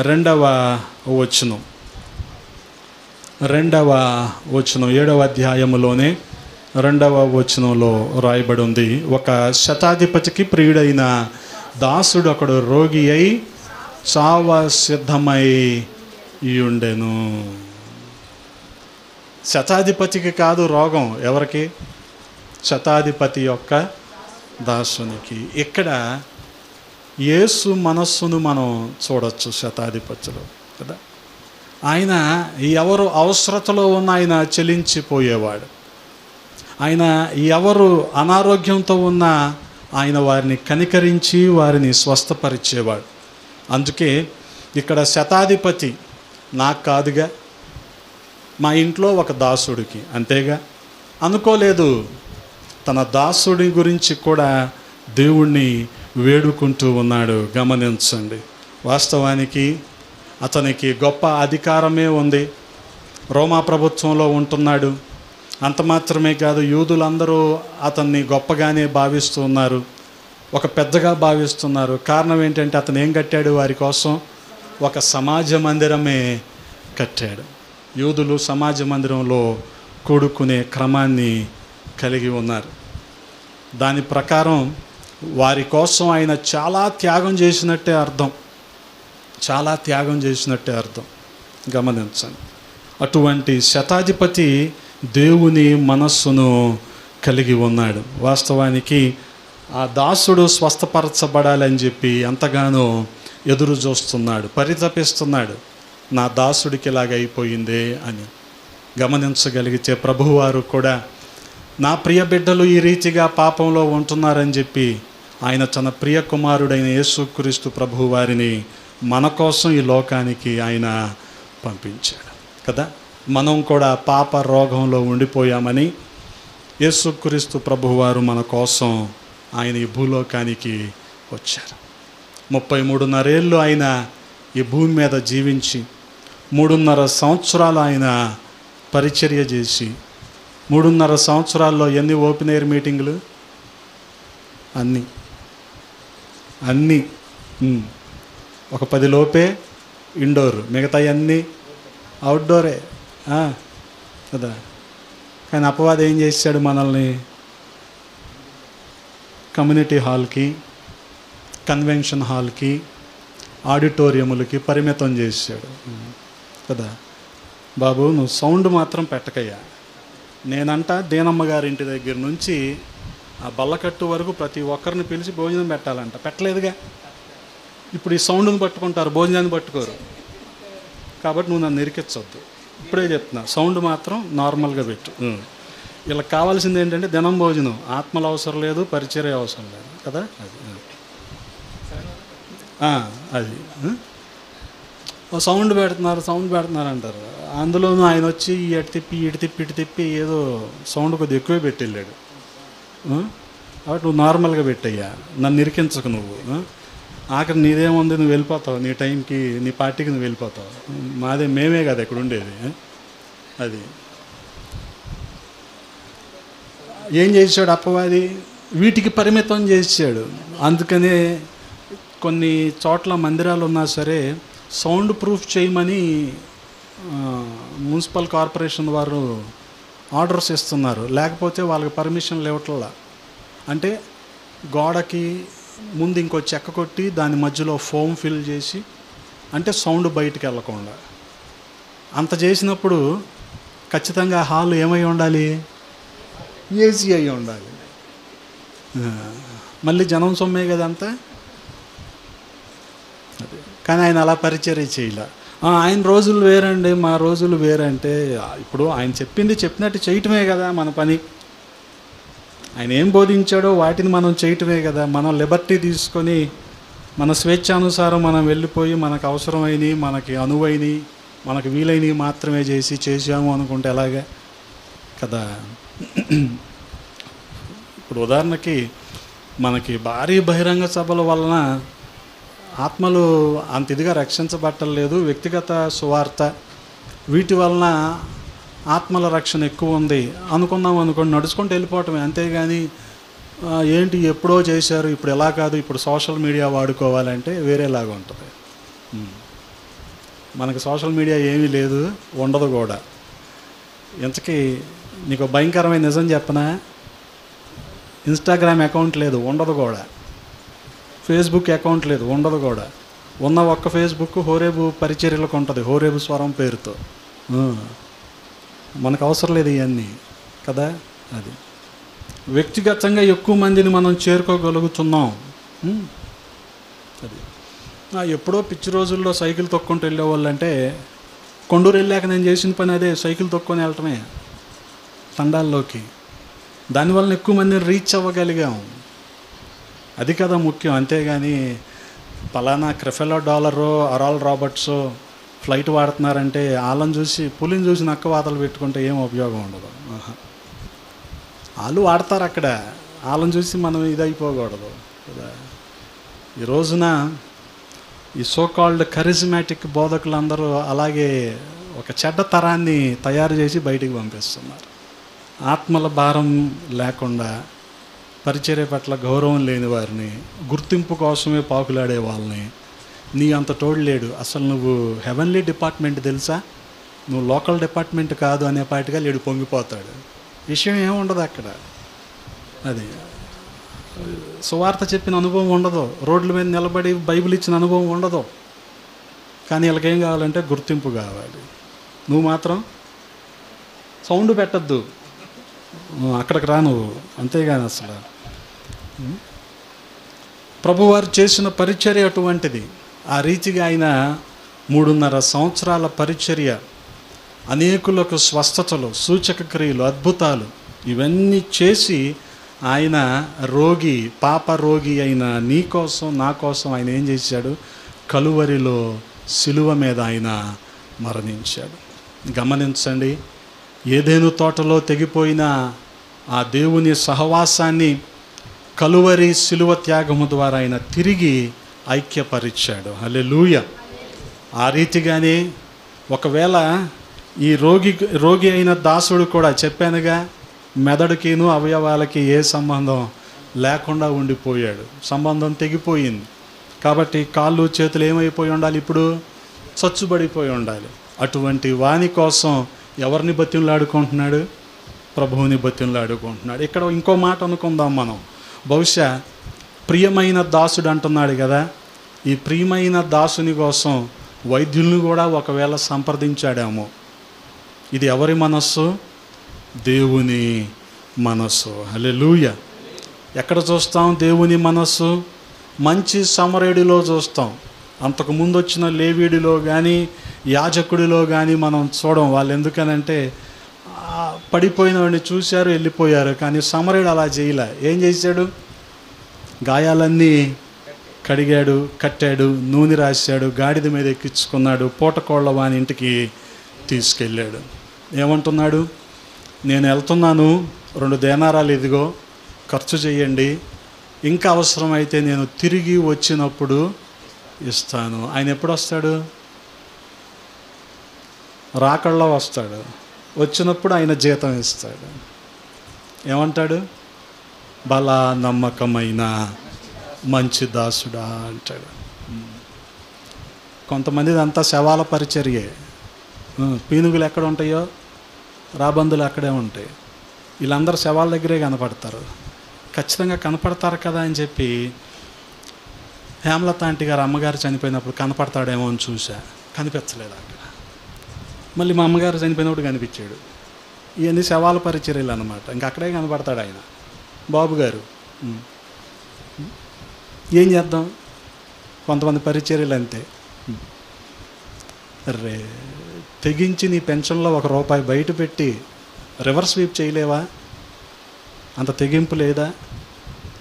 2వ వచనం 7వ అధ్యాయములోనే 2వ వచనంలో రాయబడి ఉంది, ఒక శతాధిపతికి ప్రియుడైన దాసుడు ఒకడు రోగి అయి చావ సిద్ధమై ఉండెను. శతాధిపతికి కాదు రోగం, ఎవరికి? శతాధిపతి యొక్క దాసునికి. ఇక్కడ యేసు మనస్సును మనం చూడొచ్చు శతాధిపతిలో కదా. ఆయన ఎవరు అవసరతలో ఉన్న ఆయన చెలించిపోయేవాడు. ఆయన ఎవరు అనారోగ్యంతో ఉన్నా ఆయన వారిని కనికరించి వారిని స్వస్థపరిచేవాడు. అందుకే ఇక్కడ శతాధిపతి నాకు కాదుగా, మా ఇంట్లో ఒక దాసుడికి, అంతేగా అనుకోలేదు. తన దాసుడి గురించి కూడా దేవుణ్ణి వేడుకుంటూ ఉన్నాడు. గమనించండి. వాస్తవానికి అతనికి గొప్ప అధికారమే ఉంది, రోమా ప్రభుత్వంలో ఉంటున్నాడు. అంత మాత్రమే కాదు, యూదులందరూ అతన్ని గొప్పగానే భావిస్తూ ఉన్నారు, ఒక పెద్దగా భావిస్తున్నారు. కారణం ఏంటంటే అతను ఏం కట్టాడు? వారి కోసం ఒక సమాజ మందిరమే కట్టాడు. యూదులు సమాజ మందిరంలో కూడుకునే క్రమాన్ని కలిగి ఉన్నారు. దాని ప్రకారం వారి కోసం ఆయన చాలా త్యాగం చేసినట్టే అర్థం, చాలా త్యాగం చేసినట్టే అర్థం. గమనించండి. అటువంటి శతాధిపతి దేవుని మనస్సును కలిగి ఉన్నాడు. వాస్తవానికి ఆ దాసుడు స్వస్థపరచబడాలని చెప్పి ఎంతగానో ఎదురు చూస్తున్నాడు, పరితపిస్తున్నాడు, నా దాసుడికి ఇలాగ అయిపోయిందే అని. గమనించగలిగితే ప్రభువారు కూడా నా ప్రియ బిడ్డలు ఈ రీతిగా పాపంలో ఉంటున్నారని చెప్పి ఆయన తన ప్రియ కుమారుడైన యేసుక్రీస్తు ప్రభువు వారిని మన కోసం ఈ లోకానికి ఆయన పంపించాడు కదా. మనం కూడా పాప రోగంలో ఉండిపోయామని యేసుక్రీస్తు ప్రభువారు మన కోసం ఆయన ఈ భూలోకానికి వచ్చారు. 33.5 ఏళ్ళు ఆయన ఈ భూమి మీద జీవించి 3.5 సంవత్సరాలు ఆయన పరిచర్య చేసి 3.5 సంవత్సరాల్లో ఎన్ని ఓపెన్ ఎయిర్ మీటింగులు? అన్నీ ఒక 10 లోపే ఇండోర్, మిగతా అన్నీ అవుట్డోరే కదా. కానీ అపవాది ఏం చేశాడు? మనల్ని కమ్యూనిటీ హాల్కి, కన్వెన్షన్ హాల్కి, ఆడిటోరియంలకి పరిమితం చేశాడు కదా. బాబు నువ్వు సౌండ్ మాత్రం పెట్టకయ్యా. నేనంట దేనమ్మ గారి ఇంటి దగ్గర నుంచి ఆ బల్లకట్టు వరకు ప్రతి ఒక్కరిని పిలిచి భోజనం పెట్టాలంట. పెట్టలేదుగా. ఇప్పుడు ఈ సౌండ్ని పట్టుకుంటారు, భోజనాన్ని పట్టుకోరు. కాబట్టి నువ్వు నన్ను ఇరికించొద్దు. ఇప్పుడే చెప్తున్నా, సౌండ్ మాత్రం నార్మల్గా పెట్టు. వీళ్ళకి కావాల్సింది ఏంటంటే దినం భోజనం. ఆత్మలు అవసరం లేదు, పరిచర్య అవసరం లేదు కదా. అది సౌండ్ పెడుతున్నారు అంటారు. అందులోనూ ఆయన వచ్చి ఇటు తిప్పి ఇటు తిప్పి ఏదో సౌండ్ కొద్దిగా ఎక్కువే పెట్టి వెళ్ళాడు. కాబట్టి నువ్వు నార్మల్గా పెట్టయ్యా, నన్ను ఇరికించకు నువ్వు. ఆఖరి నీదేముంది, నువ్వు వెళ్ళిపోతావు, నీ టైంకి నీ పార్టీకి నువ్వు వెళ్ళిపోతావు. మేమే కదా ఇక్కడ ఉండేది. అది ఏం చేశాడు అప్పవాది, వీటికి పరిమితం చేశాడు. అందుకనే కొన్ని చోట్ల మందిరాలు ఉన్నా సరే సౌండ్ ప్రూఫ్ చేయమని మున్సిపల్ కార్పొరేషన్ వారు ఆర్డర్స్ ఇస్తున్నారు. లేకపోతే వాళ్ళకి పర్మిషన్ ఇవ్వట్లా. అంటే గోడకి ముందు ఇంకో చెక్క కొట్టి దాని మధ్యలో ఫోమ్ ఫిల్ చేసి, అంటే సౌండ్ బయటికి వెళ్ళకుండా అంత చేసినప్పుడు ఖచ్చితంగా హాల్ ఏమై ఉండాలి, ఏసీ అయి ఉండాలి. మళ్ళీ జనం సొమ్మే కదా అంతా. కానీ ఆయన అలా పరిచర్య చేయలే. ఆయన రోజులు వేరండి, మా రోజులు వేరంటే ఇప్పుడు ఆయన చెప్పినట్టు చేయటమే కదా మన పని. ఆయన ఏం బోధించాడో వాటిని మనం చేయటమే కదా. మనం లిబర్టీ తీసుకొని మన స్వేచ్ఛానుసారం మనం వెళ్ళిపోయి మనకు అవసరమైనవి, మనకి అనువైనవి, మనకు వీలైనవి మాత్రమే చేసాము అనుకుంటే ఎలాగా కదా. ఇప్పుడు ఉదాహరణకి మనకి భారీ బహిరంగ సభల వలన ఆత్మలు అంత ఇదిగా రక్షించబట్టలేదు. వ్యక్తిగత సువార్త వీటి వలన ఆత్మల రక్షణ ఎక్కువ ఉంది అనుకున్నాం అనుకోండి, నడుచుకుంటూ వెళ్ళిపోవటమే. అంతేగాని ఏంటి ఎప్పుడో చేశారు ఇప్పుడు ఎలా కాదు, ఇప్పుడు సోషల్ మీడియా వాడుకోవాలంటే వేరేలాగా ఉంటుంది. మనకు సోషల్ మీడియా ఏమీ లేదు, ఉండదు కూడా. ఇంతకీ నీకు భయంకరమైన నిజం చెప్పనా, ఇన్స్టాగ్రామ్ అకౌంట్ లేదు, ఉండదు కూడా. ఫేస్బుక్ అకౌంట్ లేదు, ఉండదు కూడా. ఉన్న ఒక్క ఫేస్బుక్ హోరేబు పరిచర్యలకు ఉంటుంది, హోరేబు స్వరం పేరుతో. మనకు అవసరం లేదు ఇవన్నీ కదా. అది వ్యక్తిగతంగా ఎక్కువ మందిని మనం చేరుకోగలుగుతున్నాం. అది ఎప్పుడో పిచ్చి రోజుల్లో సైకిల్ తొక్కుంటూ వెళ్ళేవాళ్ళు అంటే, కొండూరు వెళ్ళాక నేను చేసిన పని అదే, సైకిల్ తొక్కొని వెళ్ళటమే తండాల్లోకి. దానివల్ల ఎక్కువ మందిని రీచ్ అవ్వగలిగాం. అది కదా ముఖ్యం. అంతేగాని పలానా క్రెఫెలో డాలరో అరాల్ రాబర్ట్సో ఫ్లైట్ వాడుతున్నారంటే వాళ్ళని చూసి పులిని చూసి నక్క వాతలు పెట్టుకుంటే ఏం ఉపయోగం ఉండదు. వాళ్ళు వాడతారు అక్కడ, వాళ్ళని చూసి మనం ఇదైపోకూడదు కదా. ఈ రోజున ఈ సోకాల్డ్ కరిజ్మాటిక్ బోధకులందరూ అలాగే ఒక చెడ్డ తరాన్ని తయారు చేసి బయటికి పంపిస్తున్నారు. ఆత్మల భారం లేకుండా, పరిచర్య పట్ల గౌరవం లేని వారిని, గుర్తింపు కోసమే పాకులాడే వాళ్ళని, నీ అంత తోడు లేడు, అసలు నువ్వు హెవెన్లీ డిపార్ట్మెంట్ తెలుసా, నువ్వు లోకల్ డిపార్ట్మెంట్ కాదు అనే పాటిగా లేడు పొంగిపోతాడు. విషయం ఏముండదు అక్కడ. అది సువార్త చెప్పిన అనుభవం ఉండదు, రోడ్ల మీద నిలబడి బైబిల్ ఇచ్చిన అనుభవం ఉండదు. కానీ వీళ్ళకేం కావాలంటే గుర్తింపు కావాలి. నువ్వు మాత్రం సౌండ్ పెట్టద్దు, అక్కడికి రా నువ్వు. అంతేగాని అసలు ప్రభువారు చేసిన పరిచర్య అటువంటిది. ఆ రీతిగా ఆయన 3.5 సంవత్సరాల పరిచర్య, అనేకులకు స్వస్థతలు, సూచక క్రియలు, అద్భుతాలు ఇవన్నీ చేసి ఆయన రోగి, పాప రోగి అయిన నీ కోసం నా కోసం ఆయన ఏం చేశాడు, కలువరిలో సిలువ మీద ఆయన మరణించాడు. గమనించండి, ఏదెను తోటలో తెగిపోయిన ఆ దేవుని సహవాసాన్ని కలువరి సిలువ త్యాగము ద్వారా ఆయన తిరిగి ఐక్యపరిచాడు. హల్లెలూయా. ఆ రీతిగానే ఒకవేళ ఈ రోగి అయిన దాసుడు కూడా చెప్పానుగా, మెదడుకిను అవయవాలకి ఏ సంబంధం లేకుండా ఉండిపోయాడు, సంబంధం తెగిపోయింది. కాబట్టి కాళ్ళు చేతులు ఏమైపోయి ఉండాలి, ఇప్పుడు చచ్చుబడిపోయి ఉండాలి. అటువంటి వాని కోసం ఎవరిని బతిమలాడుకుంటున్నాడు, ప్రభువుని బతిమలాడుకుంటున్నాడు. ఇక్కడ ఇంకో మాట అనుకుందాం మనం, బహుశా ప్రియమైన దాసుడు అంటున్నాడు కదా, ఈ ప్రియమైన దాసుని కోసం వైద్యుల్ని కూడా ఒకవేళ సంప్రదించాడేమో. ఇది ఎవరి మనస్సు? దేవుని మనస్సు. హల్లెలూయా. ఎక్కడ చూస్తాం దేవుని మనస్సు? మంచి సమరయుడిలో చూస్తాం. అంతకుముందు వచ్చిన లేవీడిలో కానీ యాజకుడిలో కానీ మనం చూడం. వాళ్ళు ఎందుకనంటే పడిపోయిన వాడిని చూశారు, వెళ్ళిపోయారు. కానీ సమరయుడు అలా చేయలే. ఏం చేశాడు? గాయాలన్నీ కడిగాడు, కట్టాడు, నూనె రాశాడు, గాడిద మీద ఎక్కించుకున్నాడు, పూటకోళ్ళ వాని ఇంటికి తీసుకెళ్ళాడు. ఏమంటున్నాడు? నేను వెళ్తున్నాను, 2 దేనారాలు ఇదిగో ఖర్చు చేయండి, ఇంకా అవసరమైతే నేను తిరిగి వచ్చినప్పుడు ఇస్తాను. ఆయన ఎప్పుడు వస్తాడు? రాకళ్ళలో వస్తాడు. వచ్చినప్పుడు ఆయన జీతం ఇస్తాడు. ఏమంటాడు? బలా నమ్మకమైన మంచి దాసుడా అంటాడు. కొంతమంది అంతా శవాల పరిచర్యే. పీనుగులు ఎక్కడ ఉంటాయో రాబందులు అక్కడే ఉంటాయి. వీళ్ళందరూ శవాల దగ్గరే కనపడతారు. ఖచ్చితంగా కనపడతారు కదా అని చెప్పి హేమలత ఆంటీ గారు అమ్మగారు చనిపోయినప్పుడు కనపడతాడేమో అని చూసా, కనిపించలేదు అక్కడ. మళ్ళీ మా అమ్మగారు చనిపోయినప్పుడు కనిపించాడు. ఇవన్నీ శవాల పరిచర్యలు అనమాట. ఇంక అక్కడే కనపడతాడు ఆయన. బాబు గారు ఏం చేద్దాం, కొంతమంది పరిచర్యలు అంతే. రే తెగించి నీ పెన్షన్లో ₹1 బయట పెట్టి రివర్స్ స్వీప్ చేయలేవా? అంత తెగింపు లేదా?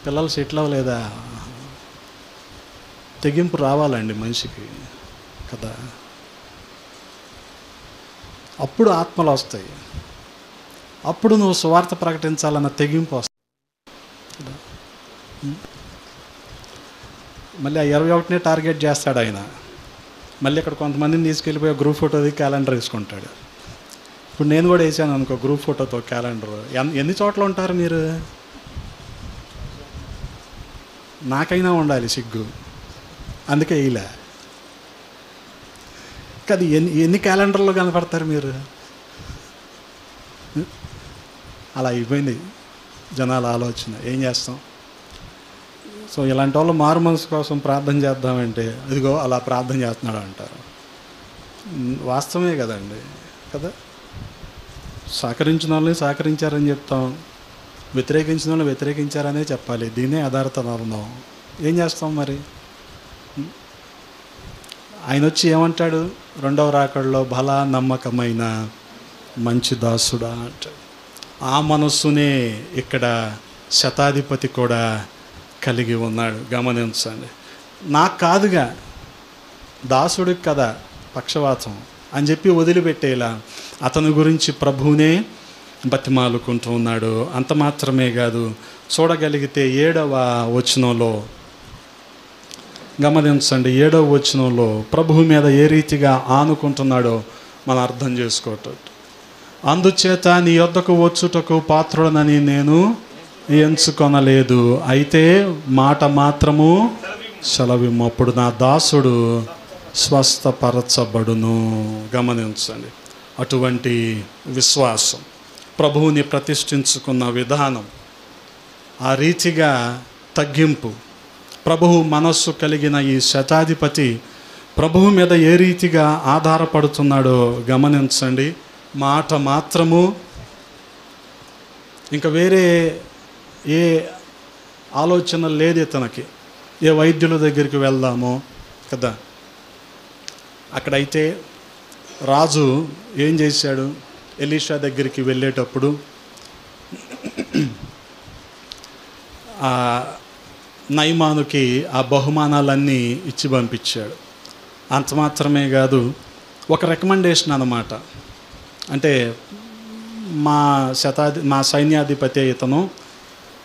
పిల్లలు సెటిల్ అవ్వలేదా? తెగింపు రావాలండి మనిషికి కదా, అప్పుడు ఆత్మలు వస్తాయి. అప్పుడు నువ్వు సువార్త ప్రకటించాలన్న తెగింపు వస్తుంది. మళ్ళీ ఆ 21నే టార్గెట్ చేస్తాడు ఆయన. మళ్ళీ ఇక్కడ కొంతమందిని తీసుకెళ్ళిపోయి గ్రూప్ ఫోటోది క్యాలెండర్ వేసుకుంటాడు. ఇప్పుడు నేను కూడా వేసాను అనుకో గ్రూప్ ఫోటోతో క్యాలెండర్. ఎన్ని చోట్ల ఉంటారు మీరు? నాకైనా ఉండాలి సిగ్గు, అందుకే వేయలే. కానీ ఎన్ని క్యాలెండర్లో కనపడతారు మీరు? అలా అయిపోయింది జనాల ఆలోచన. ఏం చేస్తాం? సో ఇలాంటి వాళ్ళు మారు మనసు కోసం ప్రార్థన చేద్దామంటే ఇదిగో అలా ప్రార్థన చేస్తున్నాడు అంటారు. వాస్తవమే కదండి కదా. సహకరించిన వాళ్ళని సహకరించారని చెప్తాం, వ్యతిరేకించిన వాళ్ళని వ్యతిరేకించారనే చెప్పాలి. దీన్నే యథార్థ అర్థం. ఏం చేస్తాం మరి? ఆయన వచ్చి ఏమంటాడు 2వ రాకడలో? బలా నమ్మకమైన మంచి దాసుడా అంటాడు. ఆ మనస్సునే ఇక్కడ శతాధిపతి కూడా కలిగి ఉన్నాడు. గమనించండి. నాకు కాదుగా, దాసుడికి కదా పక్షవాతం అని చెప్పి వదిలిపెట్టేలా అతని గురించి ప్రభువునే బతిమాలుకుంటూ ఉన్నాడు. అంత మాత్రమే కాదు, చూడగలిగితే 7వ వచనంలో గమనించండి. 7వ వచనంలో ప్రభువు మీద ఏ రీతిగా ఆనుకుంటున్నాడో మనం అర్థం చేసుకోవటం. అందుచేత నీ యొద్దకు వచ్చుటకు పాత్రుడనని నేను ఎంచుకొనలేదు, అయితే మాట మాత్రము సెలవిమ్ము, అప్పుడు నా దాసుడు స్వస్థపరచబడును. గమనించండి. అటువంటి విశ్వాసం, ప్రభువుని ప్రతిష్ఠించుకున్న విధానం, ఆ రీతిగా తగ్గింపు, ప్రభువు మనస్సు కలిగిన ఈ శతాధిపతి ప్రభువు మీద ఏ రీతిగా ఆధారపడుతున్నాడో గమనించండి. మాట మాత్రము, ఇంకా వేరే ఏ ఆలోచన లేదు ఇతనికి. ఏ వైద్యుల దగ్గరికి వెళ్దామో కదా. అక్కడైతే రాజు ఏం చేశాడు? ఎలీషా దగ్గరికి వెళ్ళేటప్పుడు ఆ నయమానుకి ఆ బహుమానాలన్నీ ఇచ్చి పంపించాడు. అంత మాత్రమే కాదు, ఒక రికమెండేషన్ అన్నమాట. అంటే మా సైన్యాధిపతి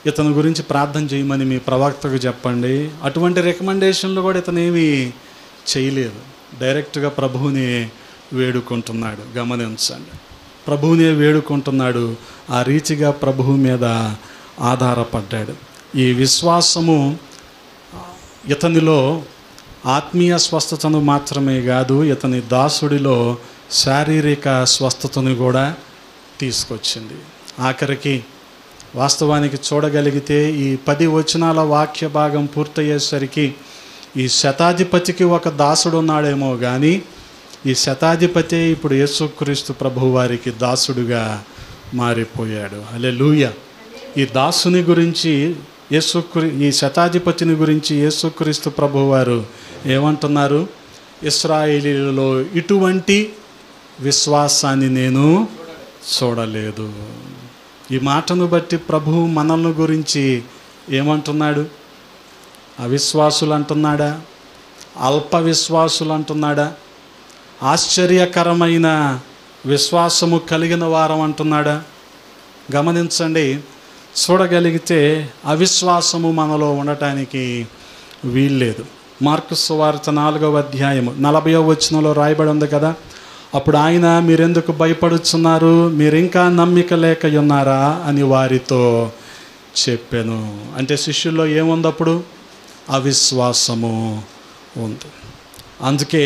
ఇతను గురించి ప్రార్థన చేయమని మీ ప్రవక్తకు చెప్పండి. అటువంటి రికమెండేషన్లు కూడా ఇతను ఏమీ చేయలేదు. డైరెక్ట్గా ప్రభువుని వేడుకుంటున్నాడు. గమనించండి. ప్రభువునే వేడుకుంటున్నాడు. ఆ రీతిగా ప్రభువు మీద ఆధారపడ్డాడు. ఈ విశ్వాసము ఇతనిలో ఆత్మీయ స్వస్థతను మాత్రమే కాదు, ఇతని దాసుడిలో శారీరక స్వస్థతను కూడా తీసుకొచ్చింది. ఆఖరికి వాస్తవానికి చూడగలిగితే ఈ 10 వచనాల వాక్య భాగం పూర్తయ్యేసరికి ఈ శతాధిపతికి ఒక దాసుడు ఉన్నాడేమో కానీ ఈ శతాధిపతి ఇప్పుడు యేసుక్రీస్తు ప్రభువు వారికి దాసుడుగా మారిపోయాడు. హల్లెలూయా. ఈ దాసుని గురించి ఈ శతాధిపతిని గురించి యేసుక్రీస్తు ప్రభువు వారు ఏమంటున్నారు? ఇశ్రాయేలీయులలో ఇటువంటి విశ్వాసాన్ని నేను చూడలేదు. ఈ మాటను బట్టి ప్రభువు మనల్ని గురించి ఏమంటున్నాడు? అవిశ్వాసులు అంటున్నాడా? అల్ప విశ్వాసులు అంటున్నాడా? ఆశ్చర్యకరమైన విశ్వాసము కలిగిన వారం అంటున్నాడా? గమనించండి, చూడగలిగితే అవిశ్వాసము మనలో ఉండటానికి వీల్లేదు. మార్కు సువార్త 4వ అధ్యాయము 40వ వచనంలో రాయబడి ఉంది కదా, అప్పుడు ఆయన మీరెందుకు భయపడుచున్నారు, మీరింకా నమ్మిక లేక ఉన్నారా అని వారితో చెప్పాను. అంటే శిష్యుల్లో ఏముంది? అప్పుడు అవిశ్వాసము ఉంది. అందుకే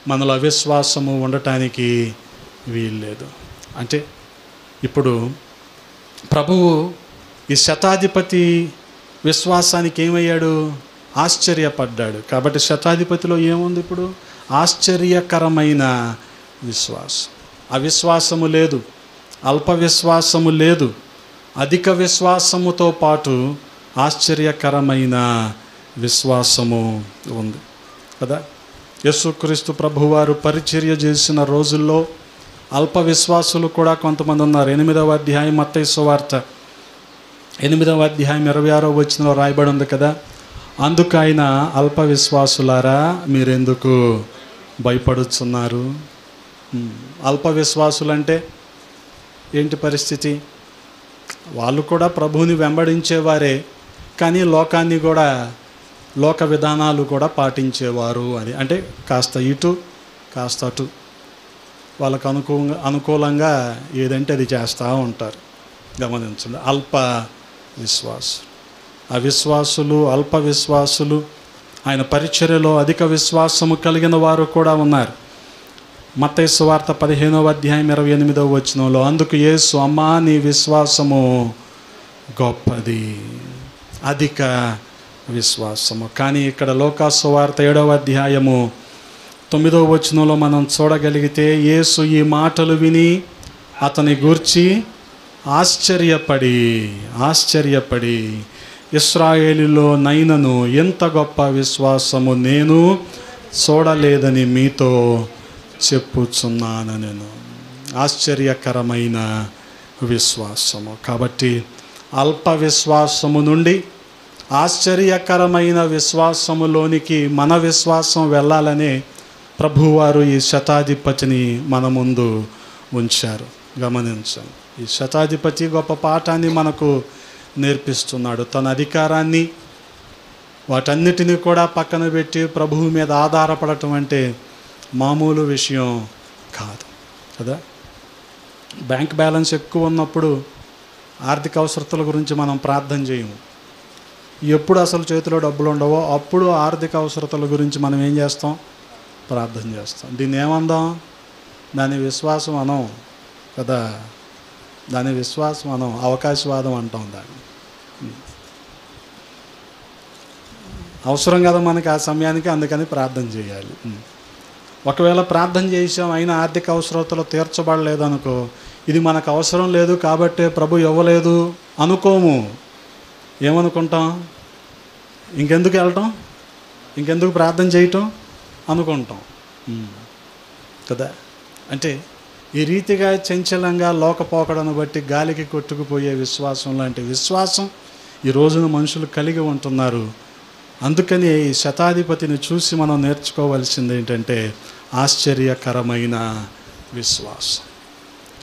మనలో అవిశ్వాసము ఉండటానికి వీల్లేదు. అంటే ఇప్పుడు ప్రభువు ఈ శతాధిపతి విశ్వాసానికి ఏమయ్యాడు? ఆశ్చర్యపడ్డాడు. కాబట్టి శతాధిపతిలో ఏముంది? ఇప్పుడు ఆశ్చర్యకరమైన విశ్వాసం. అవిశ్వాసము లేదు, అల్ప విశ్వాసము లేదు, అధిక విశ్వాసముతో పాటు ఆశ్చర్యకరమైన విశ్వాసము ఉంది కదా. యేసుక్రీస్తు ప్రభువారు పరిచర్య చేసిన రోజుల్లో అల్ప విశ్వాసులు కూడా కొంతమంది ఉన్నారు. 8వ అధ్యాయం మత్తయి సువార్త 8వ అధ్యాయం 26వ వచనంలో రాయబడి ఉంది కదా, అందుకు ఆయన అల్ప విశ్వాసులారా మీరెందుకు భయపడుతున్నారు? అల్ప విశ్వాసులు అంటే ఏంటి పరిస్థితి? వాళ్ళు కూడా ప్రభువుని వెంబడించేవారే, కానీ లోకాన్ని కూడా, లోక విధానాలు కూడా పాటించేవారు అని. అంటే కాస్త ఇటు కాస్త అటు, వాళ్ళకు అనుకూలంగా ఏదంటే అది చేస్తూ ఉంటారు. గమనించండి, అల్ప విశ్వాసులు. అవిశ్వాసులు, అల్ప విశ్వాసులు, ఆయన పరిచర్యలో అధిక విశ్వాసము కలిగిన వారు కూడా ఉన్నారు. మత్తయి సువార్త 15వ అధ్యాయం 28వ వచనంలో అందుకు యేసు, అమ్మా నీ విశ్వాసము గొప్పది, అధిక విశ్వాసము. కానీ ఇక్కడ లోకా సువార్త 7వ అధ్యాయము 9వ వచనంలో మనం చూడగలిగితే యేసు ఈ మాటలు విని అతని గూర్చి ఆశ్చర్యపడి ఇశ్రాయేలులో నైనను ఎంత గొప్ప విశ్వాసము నేను చూడలేదని మీతో చెప్పుచున్నాను. నేను ఆశ్చర్యకరమైన విశ్వాసము. కాబట్టి అల్ప విశ్వాసము నుండి ఆశ్చర్యకరమైన విశ్వాసములోనికి మన విశ్వాసం వెళ్ళాలనే ప్రభువారు ఈ శతాధిపతిని మన ముందు ఉంచారు. గమనించండి, ఈ శతాధిపతి గొప్ప పాఠాన్ని మనకు నేర్పిస్తున్నాడు. తన అధికారాన్ని వాటన్నిటినీ కూడా పక్కన పెట్టి ప్రభువు మీద ఆధారపడటం అంటే మామూలు విషయం కాదు కదా. బ్యాంక్ బ్యాలెన్స్ ఎక్కువ ఉన్నప్పుడు ఆర్థిక అవసరతల గురించి మనం ప్రార్థన చేయము. ఎప్పుడు అసలు చేతిలో డబ్బులు ఉండవో అప్పుడు ఆర్థిక అవసరతల గురించి మనం ఏం చేస్తాం? ప్రార్థన చేస్తాం. దీన్ని ఏమందాం? దాని విశ్వాసం అనం కదా, దాని విశ్వాసం అనం, అవకాశవాదం అంటాం దాన్ని. అవసరం కదా మనకి ఆ సమయానికి, అందుకని ప్రార్థన చేయాలి. ఒకవేళ ప్రార్థన చేసాం అయినా ఆర్థిక అవసరతలు తీర్చబడలేదనుకో, ఇది మనకు అవసరం లేదు కాబట్టే ప్రభు ఇవ్వలేదు అనుకోము. ఏమనుకుంటాం? ఇంకెందుకు వెళ్ళటం, ఇంకెందుకు ప్రార్థన చేయటం అనుకుంటాం కదా. అంటే ఈ రీతిగా చంచలంగా లోకపోకడను బట్టి గాలికి కొట్టుకుపోయే విశ్వాసం లాంటి విశ్వాసం ఈ రోజున మనుషులు కలిగి ఉంటున్నారు. అందుకని ఈ శతాధిపతిని చూసి మనం నేర్చుకోవాల్సింది ఏంటంటే ఆశ్చర్యకరమైన విశ్వాసం.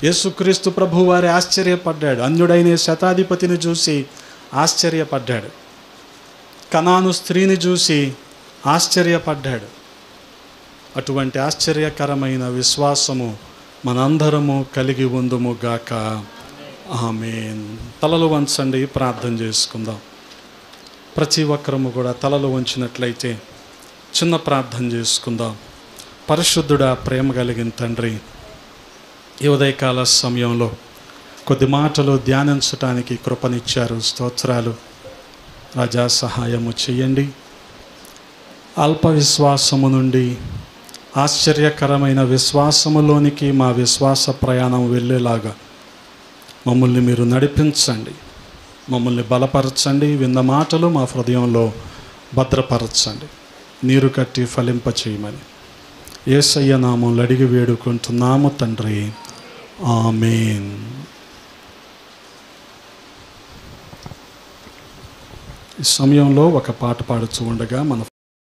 యేసుక్రీస్తు ప్రభువు వారి ఆశ్చర్యపడ్డాడు. అన్యుడైన శతాధిపతిని చూసి ఆశ్చర్యపడ్డాడు. కనాను స్త్రీని చూసి ఆశ్చర్యపడ్డాడు. అటువంటి ఆశ్చర్యకరమైన విశ్వాసము మనందరము కలిగి ఉందుము గాక. ఆమేన్. తలలు వంచండి, ప్రార్థన చేసుకుందాం. ప్రతి ఒక్కరము కూడా తలలు వంచినట్లయితే చిన్న ప్రార్థన చేసుకుందాం. పరిశుద్ధుడా, ప్రేమ కలిగిన తండ్రి, ఈ ఉదయకాల సమయంలో కొద్ది మాటలు ధ్యానించటానికి కృపనిచ్చారు. స్తోత్రాలు. రాజా, సహాయము చేయండి. అల్ప విశ్వాసము నుండి ఆశ్చర్యకరమైన విశ్వాసములోనికి మా విశ్వాస ప్రయాణం వెళ్ళేలాగా మమ్మల్ని మీరు నడిపించండి. మమ్మల్ని బలపరచండి. విన్న మాటలు మా హృదయంలో భద్రపరచండి. నీరు కట్టి ఫలింపచేయమని యేసయ్య నామములో అడిగి వేడుకుంటున్నాము తండ్రి. ఆమేన్. ఈ సమయంలో ఒక పాట పాడుతూ ఉండగా మన